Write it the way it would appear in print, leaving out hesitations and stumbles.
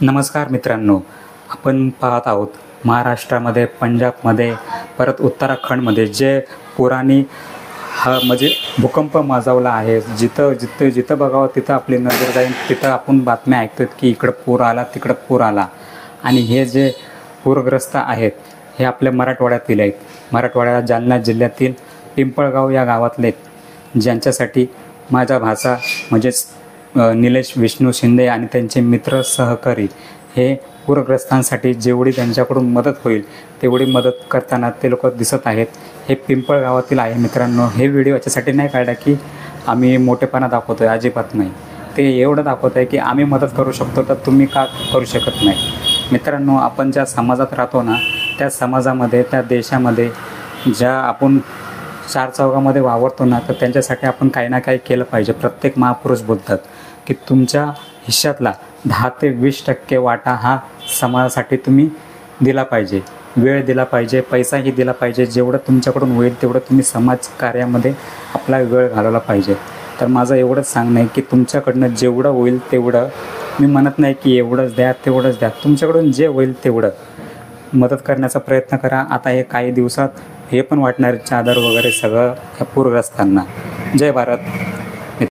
नमस्कार मित्रांनो, आपण पाहत आहोत महाराष्ट्रामध्ये, पंजाबमध्ये, परत उत्तराखंडमध्ये जे पुराणी म्हणजे भूकंप माजवला आहे. जिथं जिथं जिथं बघावं तिथं आपली नजर जाईल, तिथं आपण बातम्या ऐकतो की इकडं पूर आला, तिकडं पूर आला. आणि हे जे पूरग्रस्त आहेत हे आपल्या मराठवाड्यातील आहेत. मराठवाड्यात जालना जिल्ह्यातील पिंपळगाव या गावातले आहेत, ज्यांच्यासाठी माझा भाचा म्हणजेच निलेश विष्णू शिंदे आणि त्यांचे मित्र सहकारी हे पूरग्रस्तांसाठी जेवढी त्यांच्याकडून मदत होईल तेवढी मदत करताना ते लोक दिसत आहेत. हे पिंपळ गावातील आहे मित्रांनो. हे व्हिडिओ याच्यासाठी नाही काढला की आम्ही मोठेपणा दाखवतो आहे, अजिबात नाही. ते एवढं दाखवत आहे की आम्ही मदत करू शकतो तर तुम्ही का करू शकत नाही. मित्रांनो, आपण ज्या समाजात राहतो ना, त्या समाजामध्ये, त्या देशामध्ये ज्या आपण चार चौघामध्ये वावरतो ना, तर त्यांच्यासाठी आपण काही ना काही केलं पाहिजे. प्रत्येक महापुरुष बोलतात की तुमच्या हिश्श्यातला 10 ते 20% वाटा हा समाजासाठी तुम्ही दिला पाहिजे. वेळ दिला पाहिजे, पैसाही दिला पाहिजे. जेवढं तुमच्याकडून होईल तेवढं तुम्ही समाज कार्यामध्ये आपला वेळ घालवला पाहिजे. तर माझं एवढंच सांगणं आहे की तुमच्याकडनं जेवढं होईल तेवढं, मी म्हणत नाही की एवढंच द्या तेवढंच द्या, तुमच्याकडून जे होईल तेवढं मदत करण्याचा प्रयत्न करा. आता हे काही दिवसात हे पण वाटणार चादर वगैरे सगळं या पूरग्रस्तांना. जय भारत.